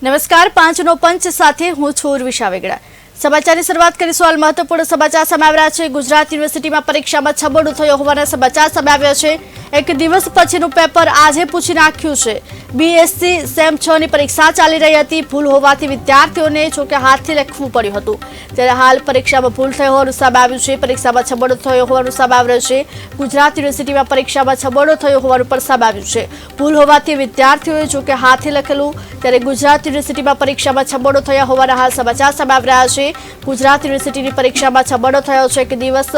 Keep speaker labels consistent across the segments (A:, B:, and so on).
A: નમસ્કાર, 5નો પંચ સાથે હું છું ઉર્વિશા વેગડા। સમાચારની શરૂઆત કરીશું। હાલ મહત્વપૂર્ણ સમાચાર સામે આવ્યા છે। ગુજરાત યુનિવર્સિટીમાં પરીક્ષામાં છબડો થયો હોવાના સમાચાર સામે આવ્યા છે। એક દિવસ પછીનું પેપર આજે પૂછી નાખ્યું છે। બીએસસી સેમ 6 ની પરીક્ષા ચાલી રહી હતી। ભૂલ હોવાથી વિદ્યાર્થીઓને જોકે હાથથી લખવું પડ્યું હતું। ત્યારે હાલ પરીક્ષામાં ભૂલ થઈ હોવાનું સામે આવ્યું છે। પરીક્ષામાં છબડો થયો હોવાનું સામે આવ્યું છે। ગુજરાત યુનિવર્સિટીમાં પરીક્ષામાં છબડો થયો હોવાનું પણ સામે આવ્યું છે। ભૂલ હોવાથી વિદ્યાર્થીઓએ જોકે હાથે લખેલું। ત્યારે ગુજરાત યુનિવર્સિટીમાં પરીક્ષામાં છબડો થયા હોવાના હાલ સમાચાર સામે આવી રહ્યા છે। ગુજરાત યુનિવર્સિટીની પરીક્ષામાં છબડો થયો છે। એક દિવસ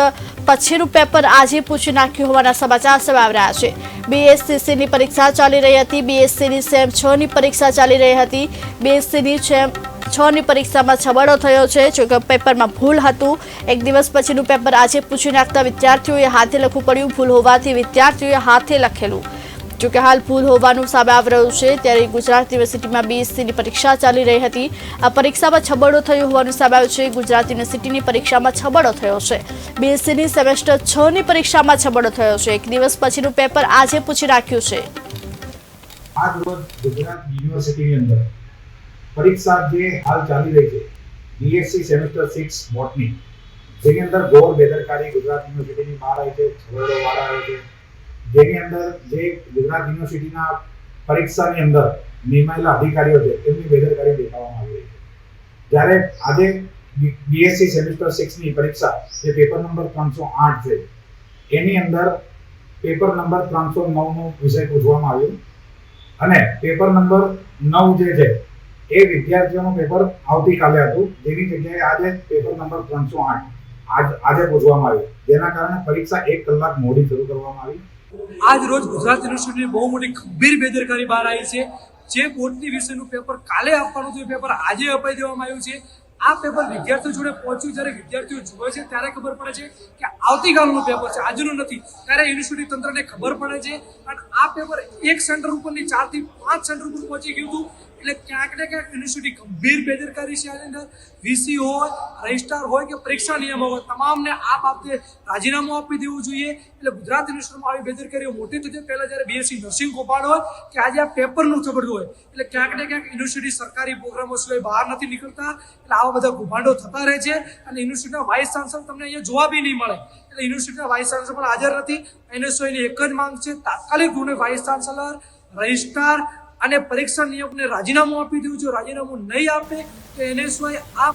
A: પછીનું પેપર આજે પૂછી નાખ્યું હોવાના સમાચાર સામે આવી રહ્યા છે। બીએસસીની પરીક્ષા ચાલી રહી હતી। બીએસસીની સેમ 6 ની પરીક્ષા ચાલી રહી હતી। બીએસસીની સેમ 6 ની પરીક્ષામાં છબડો થયો છે। જોકે પેપરમાં ભૂલ હતું। એક દિવસ પછીનું પેપર આજે પૂછી નાખતા વિદ્યાર્થીઓએ હાથે લખવું પડ્યું। ભૂલ હોવાથી વિદ્યાર્થીઓએ હાથે લખેલું। જોકે હાલ ભૂલ હોવાનું સામે આવી રહ્યું છે। ત્યારે ગુજરાત યુનિવર્સિટીમાં બીએસસીની પરીક્ષા ચાલી રહી હતી। આ પરીક્ષામાં છબડો થયો હોવાનું સામે આવ્યું છે। ગુજરાત યુનિવર્સિટીની પરીક્ષામાં છબડો થયો છે। બીએસસીની સેમેસ્ટર 6 ની પરીક્ષામાં છબડો થયો છે। એક દિવસ પછીનું પેપર આજે પૂછી નાખ્યું છે।
B: આજ રોજ ગુજરાત યુનિવર્સિટીની અંદર પરીક્ષા જે હાલ ચાલી રહી છે બીએસસી સેમેસ્ટર 6 બોટની, જેની અંદર ઘોર બેદરકારી ગુજરાત યુનિવર્સિટીની બહાર આવી છે, છબરડો બહાર આવ્યો છે, જેની અંદર જે ગુજરાત યુનિવર્સિટીના પરીક્ષાની અંદર નિમાયેલા અધિકારીઓ છે તેમની બેદરકારી દેખાવામાં આવી રહી છે। જ્યારે આજે બીએસસી સેમેસ્ટર 6 ની પરીક્ષા જે પેપર નંબર 308 છે એની અંદર પેપર નંબર 309 નો વિષય પૂછવામાં આવ્યો અને પેપર નંબર 9 જે છે એ વિદ્યાર્થીઓનું પેપર આવતીકાલે હતું, જેની જગ્યાએ આજે પેપર નંબર 308 આજે પૂછવામાં આવ્યું, જેના કારણે પરીક્ષા 1 કલાક મોડી શરૂ કરવામાં આવી।
C: આજ રોજ ગુજરાત યુનિવર્સિટીની બહુ મોટી ગંભીર બેદરકારી બહાર આવી છે। જે બોર્ડની વિષયનું પેપર કાલે આપવાનું હતું એ પેપર આજે અપાઈ દેવામાં આવ્યું છે। આ પેપર વિદ્યાર્થીઓ જોડે પહોંચ્યું, જ્યારે વિદ્યાર્થીઓ જુએ છે ત્યારે ખબર પડે છે કે આવતીકાલનું પેપર છે, આજનું નથી। ત્યારે યુનિવર્સિટી તંત્રને ખબર પડે છે અને આ પેપર એક સેન્ટર ઉપરની 4 થી 5 સેન્ટર ઉપર પહોંચી ગયું હતું। એટલે ક્યાંક ને ક્યાંક યુનિવર્સિટી ગંભીર બેદરકારી છે। આની અંદર વીસી હોય, રજિસ્ટ્રાર હોય કે પરીક્ષા નિયમો હોય, તમામને આ બાબતે રાજીનામું આપી દેવું જોઈએ। એટલે ગુજરાત યુનિવર્સિટીમાં આવી બેદરકારીઓ મોટી થતી પહેલા જ્યારે બીએસસી નર્સિંગ કૌભાંડ હોય કે આજે આ પેપરનું છબડું હોય, એટલે ક્યાંક ને ક્યાંક યુનિવર્સિટી સરકારી પ્રોગ્રામો સિવાય બહાર નથી નીકળતા। એટલે આવા બધા કૌભાંડો થતા રહે છે અને યુનિવર્સિટીના વાઇસ ચાન્સલર તમને અહીંયા જોવા બી નહીં મળે। એટલે યુનિવર્સિટીના વાઇસ ચાન્સલર પણ હાજર નથી। એનએસઓની એક જ માંગ છે, તાત્કાલિક ધોરણે વાઇસ ચાન્સલર, રજિસ્ટ્રાર અને પરીક્ષા નિયમને રાજીનામું આપી દેવું જોઈએ। રાજીનામું નહીં આપે તો એનએસઓએ આ